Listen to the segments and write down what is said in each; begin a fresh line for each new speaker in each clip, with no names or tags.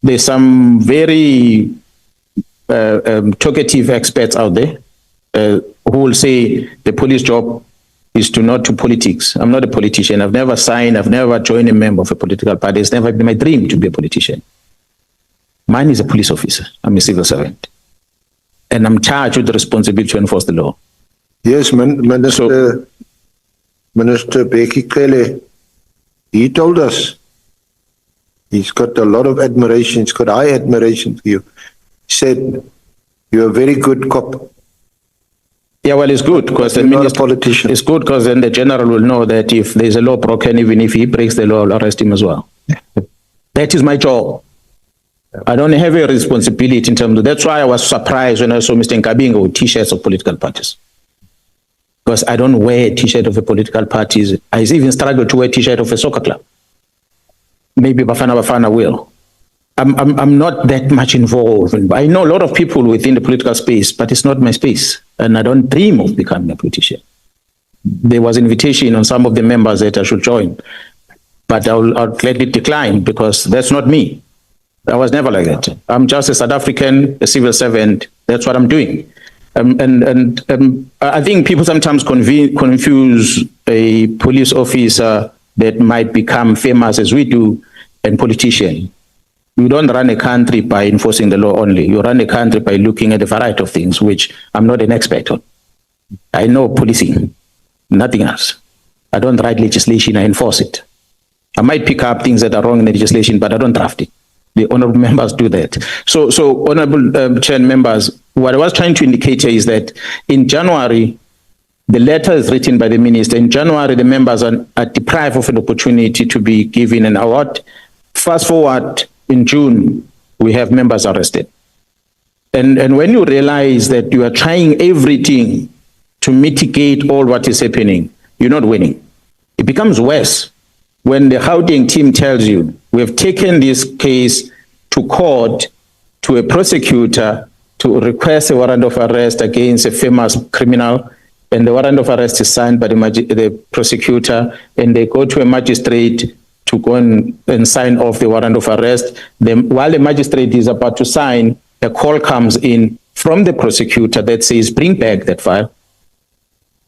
there's some very talkative experts out there who will say the police job is to not to politics. I'm not a politician. I've never signed, I've never joined a member of a political party. It's never been my dream to be a politician. Mine is a police officer. I'm a civil servant. And I'm charged with the responsibility to enforce the law.
Yes, Minister Bheki Cele, he told us he's got a lot of admiration, he's got high admiration for you. He said, you're a very good cop.
Yeah, well, it's good because
You're not a politician.
It's good because then the general will know that if there's a law broken, even if he breaks the law, I'll arrest him as well. That is my job. I don't have a responsibility in terms of, that's why I was surprised when I saw Mr. Nkabingo with t-shirts of political parties. Because I don't wear a t-shirt of a political party. I even struggle to wear a t-shirt of a soccer club. Maybe Bafana will. I'm not that much involved. I know a lot of people within the political space, but it's not my space. And I don't dream of becoming a politician. There was an invitation on some of the members that I should join, but I'll gladly decline because that's not me. I was never like that. I'm just a South African, a civil servant. That's what I'm doing. I think people sometimes confuse a police officer that might become famous as we do and politician. You don't run a country by enforcing the law only. You run a country by looking at a variety of things, which I'm not an expert on. I know policing, nothing else. I don't write legislation, I enforce it. I might pick up things that are wrong in the legislation, but I don't draft it. The honorable members do that. So honorable chair and members, what I was trying to indicate here is that in January, the letter is written by the minister. In January, the members are deprived of an opportunity to be given an award. Fast forward, in June, we have members arrested. And when you realize that you are trying everything to mitigate all what is happening, you're not winning. It becomes worse when the Gauteng team tells you, we have taken this case to court, to a prosecutor, to request a warrant of arrest against a famous criminal, and the warrant of arrest is signed by the prosecutor, and they go to a magistrate to go and sign off the warrant of arrest. Then, while the magistrate is about to sign, a call comes in from the prosecutor that says, bring back that file.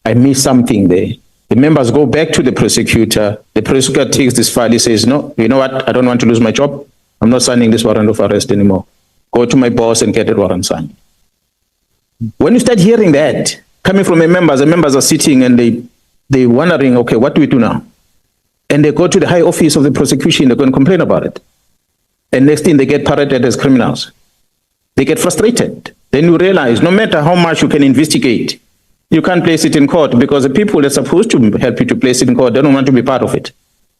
I missed something there. The members go back to the prosecutor. The prosecutor takes this file. He says, no, you know what? I don't want to lose my job. I'm not signing this warrant of arrest anymore. Go to my boss and get that warrant signed. When you start hearing that, coming from the members are sitting and they're wondering, okay, what do we do now? And they go to the high office of the prosecution, they're going to complain about it. And next thing, they get paraded as criminals. They get frustrated. Then you realize, no matter how much you can investigate, you can't place it in court because the people that are supposed to help you to place it in court, they don't want to be part of it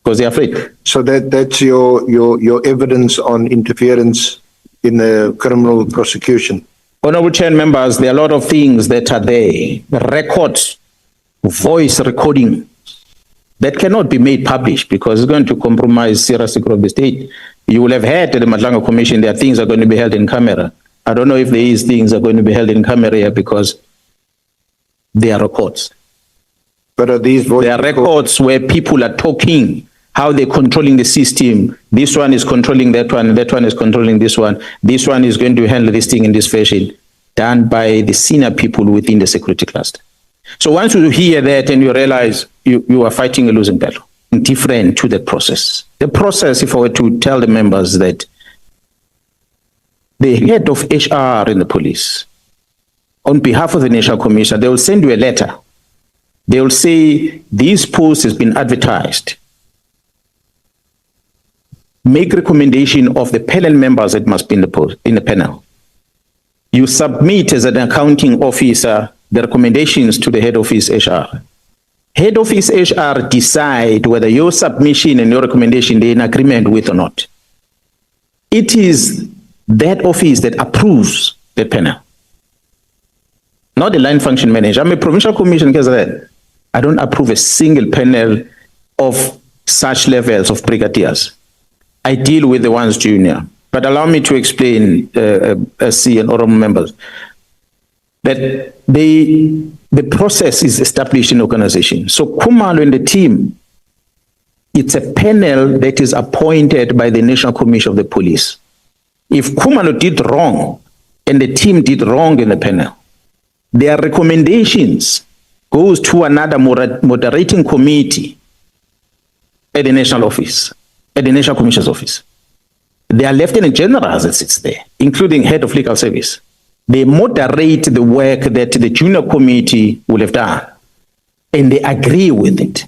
because they're afraid.
So that's your evidence on interference in the criminal prosecution.
Honorable Chair and members, there are a lot of things that are there. Records, voice recording, that cannot be made public because it's going to compromise serious security of the state. You will have heard at the madlangacommission there are things are going to be held in camera. I don't know if these things are going to be held in camera here because they are records.
But are these voice
there are records where people are talking, how they're controlling the system. This one is controlling that one is controlling this one. This one is going to handle this thing in this fashion, done by the senior people within the security cluster. So once you hear that and you realize you are fighting a losing battle, different to that process. The process, if I were to tell the members that the head of HR in the police, on behalf of the National Commission, they will send you a letter. They will say, this post has been advertised. Make recommendation of the panel members that must be in the panel. You submit as an accounting officer the recommendations to the head office HR. Head office HR decide whether your submission and your recommendation they're in agreement with or not. It is that office that approves the panel, not the line function manager. I'm a provincial commission because I don't approve a single panel of such levels of brigadiers. I deal with the ones junior. But allow me to explain, SC and honorable members, that the process is established in organization. So Khumalo and the team, it's a panel that is appointed by the National Commission of the Police. If Khumalo did wrong and the team did wrong in the panel, their recommendations goes to another moderating committee at the national office, at the National Commission's office. There are lieutenant generals that sits there, including head of legal service. They moderate the work that the junior committee will have done, and they agree with it.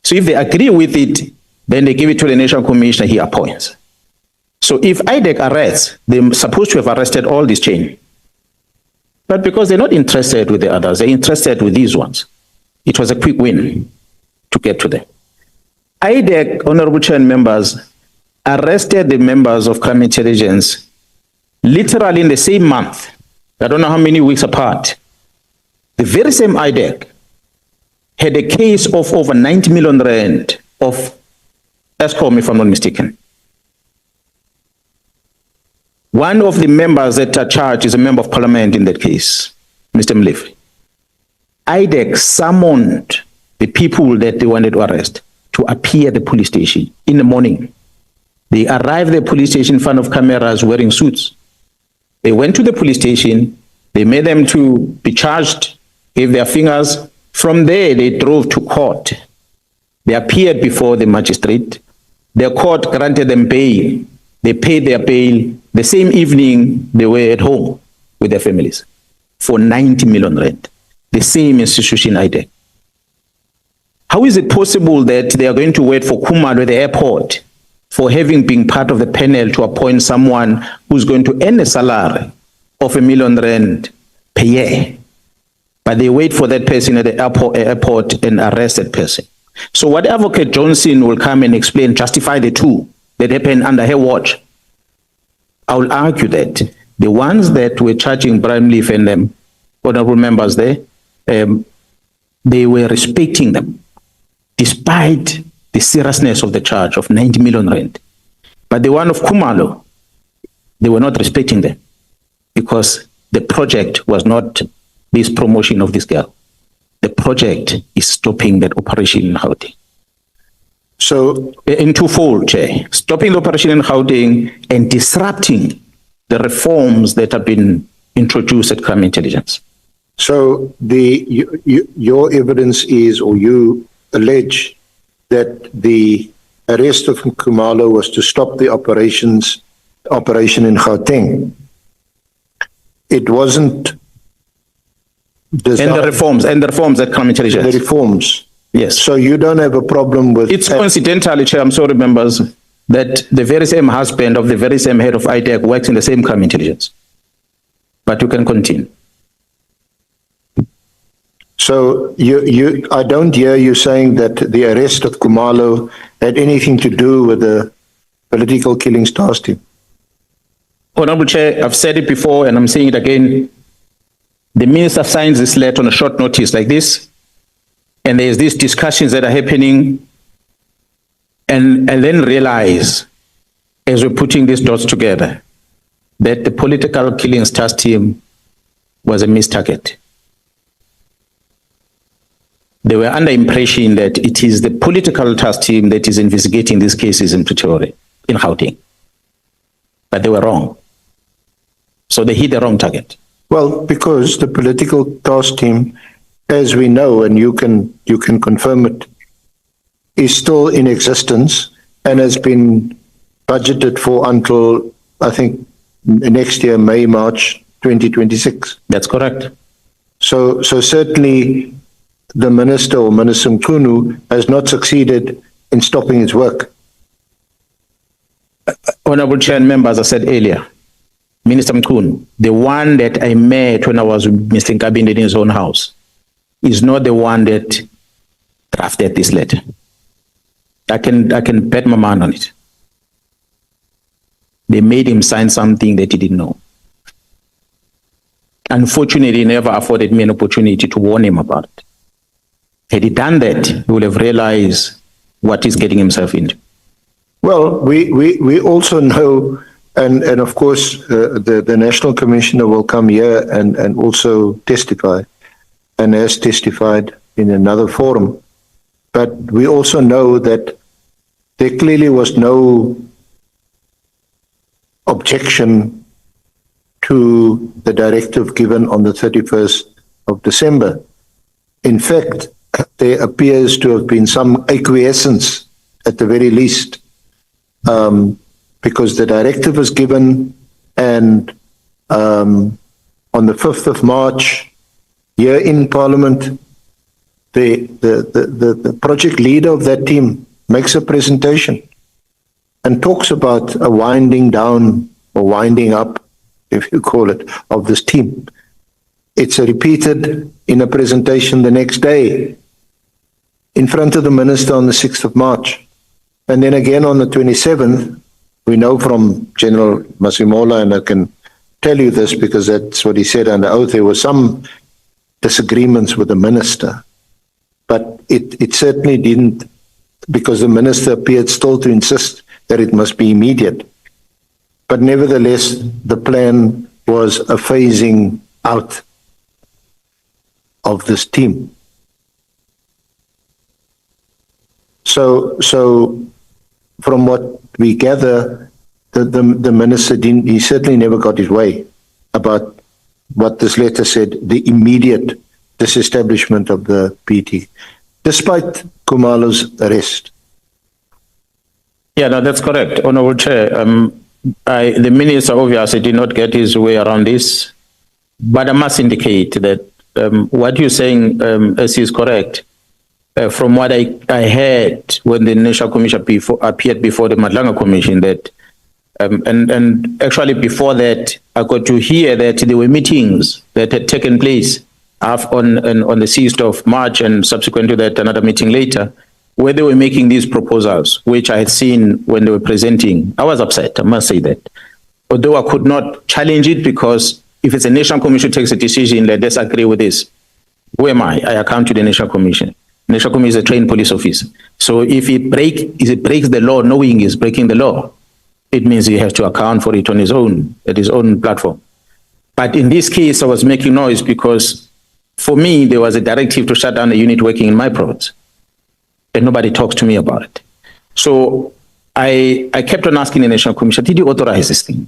So if they agree with it, then they give it to the National Commissioner, he appoints. So if IDEC arrests, they're supposed to have arrested all this chain. But because they're not interested with the others, they're interested with these ones. It was a quick win to get to them. IDEC, honorable chair and members, arrested the members of crime intelligence literally in the same month. I don't know how many weeks apart. The very same IDEC had a case of over 90 million rand of ESCOM, if I'm not mistaken. One of the members that are charged is a member of parliament in that case, Mr. Mlevi. IDEC summoned the people that they wanted to arrest to appear at the police station in the morning. They arrived at the police station in front of cameras wearing suits. They went to the police station, they made them to be charged, gave their fingers. From there, they drove to court. They appeared before the magistrate. The court granted them bail. They paid their bail. The same evening, they were at home with their families for 90 million rand. The same institution IDEC. How is it possible that they are going to wait for Khumalo at the airport for having been part of the panel to appoint someone who's going to earn a salary of R1 million per year? But they wait for that person at the airport and arrest that person. So what Advocate Johnson will come and explain, justify the two that happened under her watch. I will argue that the ones that were charging Brian Leaf and them, honorable members there, they were respecting them, despite the seriousness of the charge of 90 million rand. But the one of Khumalo, they were not respecting them because the project was not this promotion of this girl. The project is stopping that operation in Gauteng.
So,
in twofold, Chair. Stopping the operation in Gauteng and disrupting the reforms that have been introduced at crime intelligence.
so your evidence is, or you allege, that the arrest of Khumalo was to stop the operation in Gauteng. It wasn't
And the reforms that crime intelligence.
The reforms.
Yes.
So you don't have a problem with...
It's coincidentally, Chair, I'm sorry, members, that the very same husband of the very same head of IDEC works in the same crime intelligence. But you can continue.
So I don't hear you saying that the arrest of Khumalo had anything to do with the political killings task team.
Honorable Chair, I've said it before and I'm saying it again. The minister signs this letter on a short notice like this, and there's these discussions that are happening, and then realize, as we're putting these dots together, that the political killings task team was a missed target. They were under impression that it is the political task team that is investigating these cases in Pretoria, in Gauteng. But they were wrong. So they hit the wrong target.
Well, because the political task team, as we know, and you can confirm it, is still in existence and has been budgeted for until, I think, next year, May, March 2026.
That's correct.
So certainly the minister or Minister Mkhwanazi has not succeeded in stopping his work.
Honorable Chair and members, I said earlier, Minister Mkhwanazi, the one that I met when I was with Mr. Nkabinde in his own house, is not the one that drafted this letter. I can bet my mind on it. They made him sign something that he didn't know. Unfortunately, he never afforded me an opportunity to warn him about it. Had he done that, he would have realized what he's getting himself into.
Well, we also know, and of course, the National Commissioner will come here and also testify, and has testified in another forum. But we also know that there clearly was no objection to the directive given on the 31st of December. In fact, there appears to have been some acquiescence at the very least, because the directive was given, and on the 5th of March, here in Parliament, the project leader of that team makes a presentation and talks about a winding down or winding up, if you call it, of this team. It's repeated in a presentation the next day in front of the minister on the 6th of March. And then again on the 27th, we know from General Masimola, and I can tell you this because that's what he said under oath, there were some disagreements with the minister, but it certainly didn't, because the minister appeared still to insist that it must be immediate. But nevertheless, the plan was a phasing out of this team. So from what we gather, the minister he certainly never got his way about what this letter said, the immediate disestablishment of the PT, despite Khumalo's arrest.
Yeah, no, that's correct. Honorable Chair, the minister obviously did not get his way around this, but I must indicate that what you're saying, as is correct. From what I heard when the National Commission appeared before the Madlangacommission, that and actually before that, I got to hear that there were meetings that had taken place on the 6th of March, and subsequent to that, another meeting later, where they were making these proposals, which I had seen when they were presenting. I was upset, I must say that. Although I could not challenge it, because if it's a National Commission takes a decision, let's agree with this. Who am I? I account to the National Commission. National Commission is a trained police officer. So if it breaks the law, knowing he's breaking the law, it means he has to account for it on his own, at his own platform. But in this case, I was making noise because for me, there was a directive to shut down a unit working in my province, and nobody talks to me about it. So I kept on asking the National Commission, did you authorize this thing?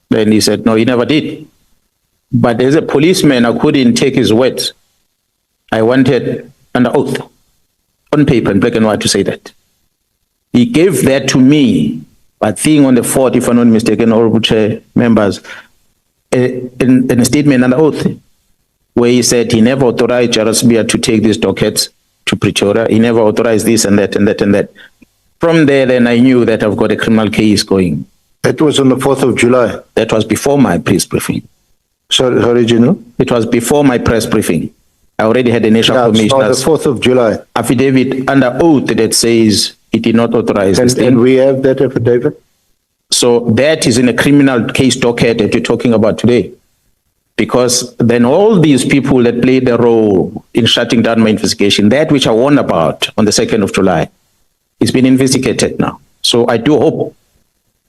Then he said, no, he never did. But as a policeman, I couldn't take his word. I wanted under oath, on paper, in black and white, to say that. He gave that to me, but thing on the 4th, if I'm not mistaken, Honorable Chair, members, in a statement under oath, where he said he never authorized Jarasbia to take these dockets to Pretoria. He never authorized this and that and that and that. From there, then I knew that I've got a criminal case going.
That was on the 4th of July.
That was before my press briefing.
Sorry, General?
It was before my press briefing. I already had a National Commission.
On the 4th of July.
Affidavit under oath that says he did not authorize this thing.
And we have that affidavit?
So that is in a criminal case docket that you're talking about today. Because then all these people that played a role in shutting down my investigation, that which I warned about on the 2nd of July, is being investigated now. So I do hope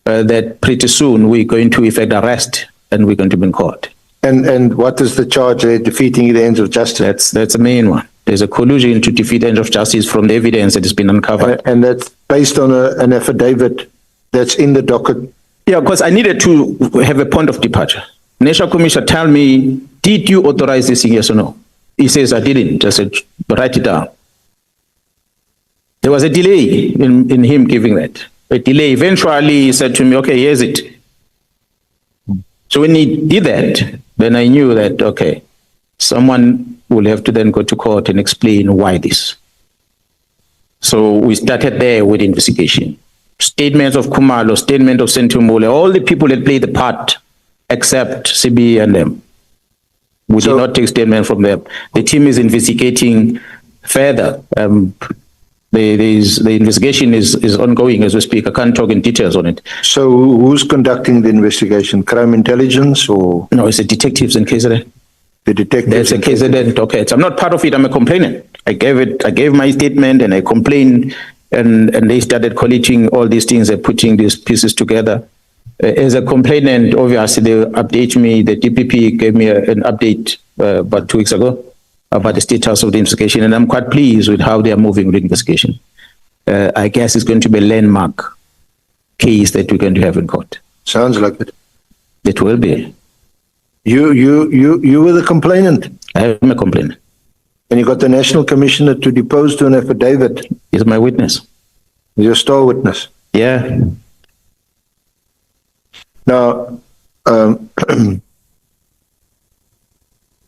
that pretty soon we're going to effect arrest and we're going to be in court.
And what is the charge? They're defeating the ends of justice.
That's the main one. There's a collusion to defeat the ends of justice from the evidence that has been uncovered.
And that's based on an affidavit that's in the docket.
Yeah, because I needed to have a point of departure. National Commission tell me, did you authorize this thing, yes or no? He says, I didn't. I said, write it down. There was a delay in him giving that. A delay. Eventually, he said to me, okay, here's it. So when he did that, then I knew that, okay, someone will have to then go to court and explain why this. So we started there with investigation. Statements of Khumalo, statement of Sentumule, all the people that played the part, except CB and them. We did not take statement from them. The team is investigating further. The investigation is ongoing as we speak. I can't talk in details on it.
So who's conducting the investigation? Crime intelligence or?
No, it's the detectives in KZN.
The detectives?
That's a KZN docket. I'm not part of it. I'm a complainant. I gave my statement and I complained, and they started collating all these things and putting these pieces together. As a complainant, obviously they update me. The DPP gave me an update about 2 weeks ago about the status of the investigation, and I'm quite pleased with how they are moving with the investigation. I guess it's going to be a landmark case that we're going to have in court.
Sounds like it.
It will be.
You were the complainant,
I am a complainant.
and you got the National Commissioner to depose to an affidavit.
He's my witness.
You're a star witness.
Yeah.
Now,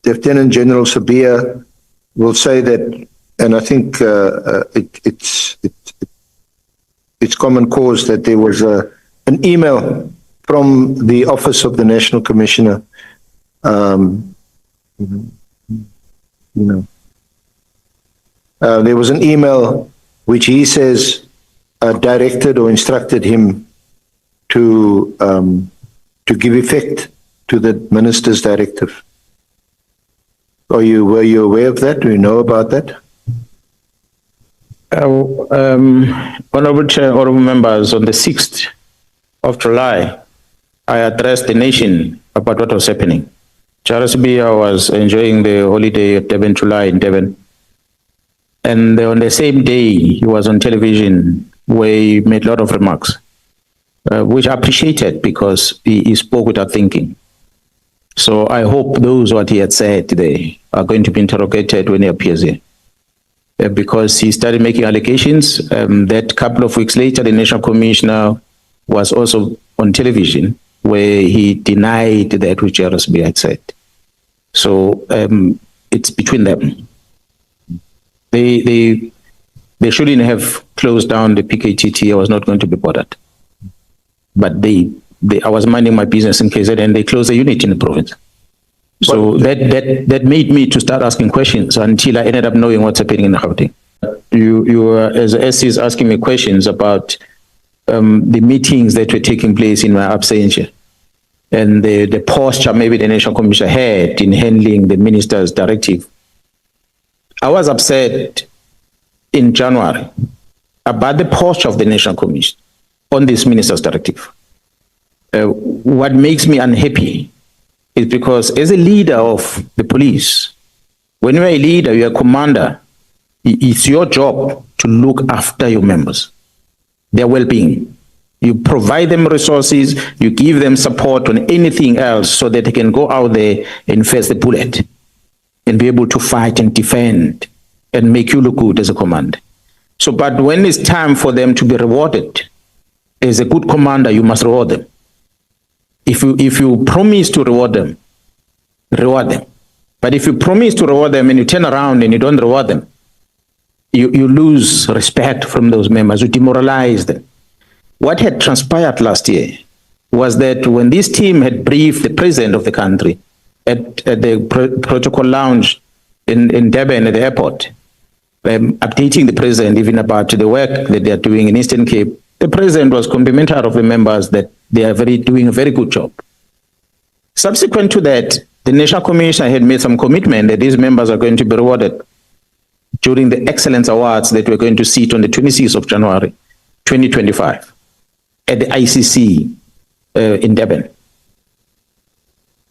Lieutenant General Sabia will say that, and I think it's common cause that there was an email from the Office of the National Commissioner. There was an email which he says directed or instructed him to give effect to the minister's directive. Were you aware of that? Do you know about that?
Honorable Chair, honorable members, on the 6th of July, I addressed the nation about what was happening. Charles Bia was enjoying the holiday at Durban, July in Durban. And on the same day, he was on television where he made a lot of remarks, which I appreciated because he spoke without thinking. So I hope those what he had said today are going to be interrogated when he appears here. Because he started making allegations. That couple of weeks later, the National Commissioner was also on television where he denied that which RSB had said. So it's between them. They shouldn't have closed down the PKTT. I was not going to be bothered. But I was minding my business in KZ and they closed the unit in the province. So that made me to start asking questions until I ended up knowing what's happening in the Gauteng. You were, as SC is asking me questions about the meetings that were taking place in my absentia and the posture maybe the National Commission had in handling the minister's directive. I was upset in January about the posture of the National Commission on this minister's directive. What makes me unhappy is because as a leader of the police, when you're a leader, you're a commander, it's your job to look after your members, their well-being. You provide them resources, you give them support on anything else so that they can go out there and face the bullet and be able to fight and defend and make you look good as a commander. So, but when it's time for them to be rewarded, as a good commander, you must reward them. If you promise to reward them, reward them. But if you promise to reward them and you turn around and you don't reward them, you lose respect from those members, you demoralize them. What had transpired last year was that when this team had briefed the president of the country at the protocol lounge in Durban at the airport, updating the president even about the work that they are doing in Eastern Cape, the president was complimentary of the members that they are doing a very good job. Subsequent to that, the National Commission had made some commitment that these members are going to be rewarded during the Excellence Awards that we're going to sit on the 26th of January, 2025, at the ICC in Durban.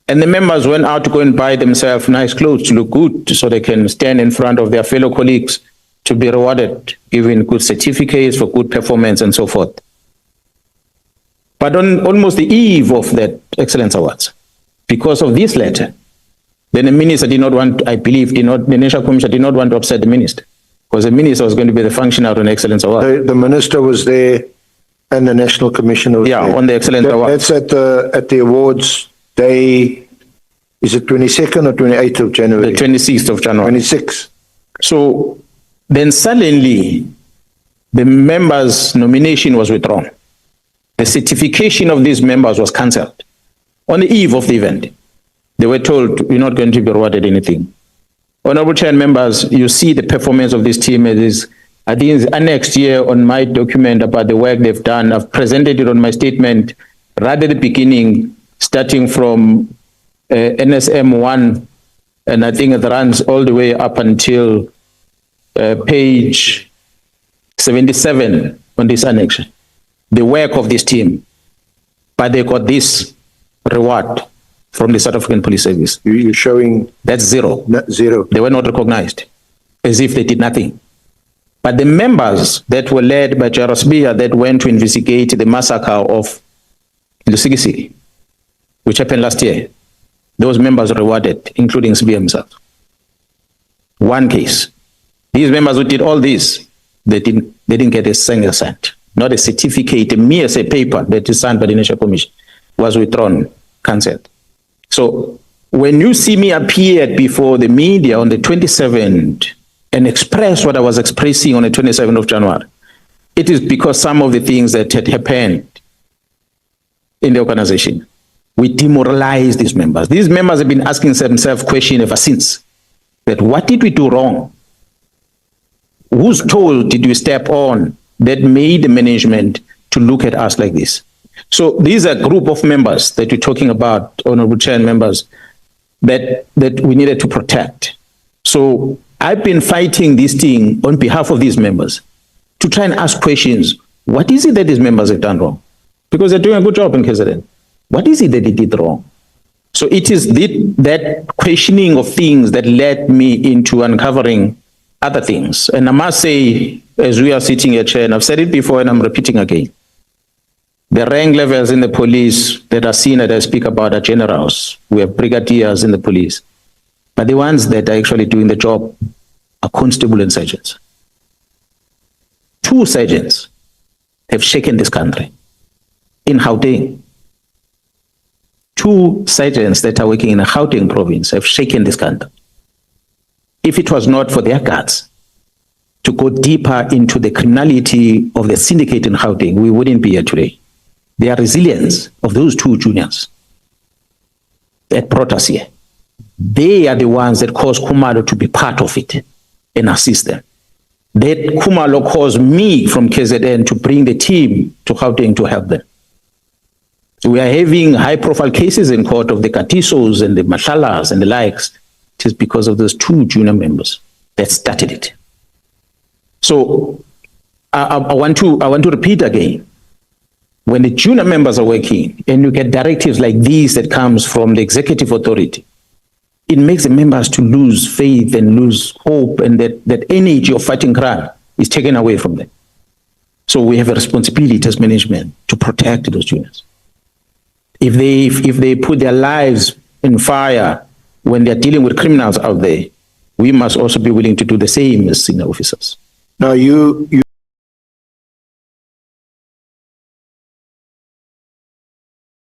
And the members went out to go and buy themselves nice clothes to look good so they can stand in front of their fellow colleagues to be rewarded, given good certificates for good performance and so forth. But on almost the eve of that Excellence Awards, because of this letter, then the minister did not want, I believe, the National Commission did not want to upset the minister, because the minister was going to be the functionary on Excellence Award.
The minister was there and the National Commissioner was there.
On the Excellence Award.
That's at the awards day, is it 22nd or 28th of January?
The 26th of January.
26th.
So then suddenly, the members' nomination was withdrawn. The certification of these members was cancelled. On the eve of the event, they were told, you're not going to be rewarded anything. Honorable Chair and members, you see the performance of this team. It is, I think it's annexed here on my document about the work they've done. I've presented it on my statement right at the beginning, starting from NSM 1, and I think it runs all the way up until page 77 on this annex. The work of this team, but they got this reward from the South African Police Service.
You're showing
that's zero.
Zero.
They were not recognized, as if they did nothing. But the members that were led by Jaros Bia that went to investigate the massacre of in the Sikisiki, which happened last year. Those members were rewarded, including CB himself. One case. These members who did all this, they didn't get a single cent. Not a certificate, a mere paper that is signed by the National Commission was withdrawn, cancelled. So when you see me appear before the media on the 27th and express what I was expressing on the 27th of January, it is because some of the things that had happened in the organization, we demoralized these members. These members have been asking themselves questions ever since. That what did we do wrong? Whose toe did we step on that made the management to look at us like this? So these are a group of members that we're talking about, Honorable Chair and members, that we needed to protect. So I've been fighting this thing on behalf of these members to try and ask questions. What is it that these members have done wrong? Because they're doing a good job in KZN. What is it that they did wrong? So it is that questioning of things that led me into uncovering other things. And I must say, as we are sitting here, Chair, and I've said it before and I'm repeating again, the rank levels in the police that are seen that I speak about are generals. We have brigadiers in the police. But the ones that are actually doing the job are constable and sergeants. 2 sergeants have shaken this country in Gauteng. 2 sergeants that are working in the Gauteng province have shaken this country. If it was not for their guts to go deeper into the criminality of the syndicate in Gauteng, we wouldn't be here today. The resilience of those 2 juniors that brought us here, they are the ones that caused Khumalo to be part of it and assist them. That Khumalo caused me from KZN to bring the team to Gauteng to help them. So we are having high-profile cases in court of the Katisos and the Mashalas and the likes. It is because of those 2 junior members that started it. So I want to repeat again. When the junior members are working and you get directives like these that comes from the executive authority, it makes the members to lose faith and lose hope, and that energy of fighting crime is taken away from them. So we have a responsibility as management to protect those juniors. If they put their lives in fire when they're dealing with criminals out there, we must also be willing to do the same as senior officers.
Now you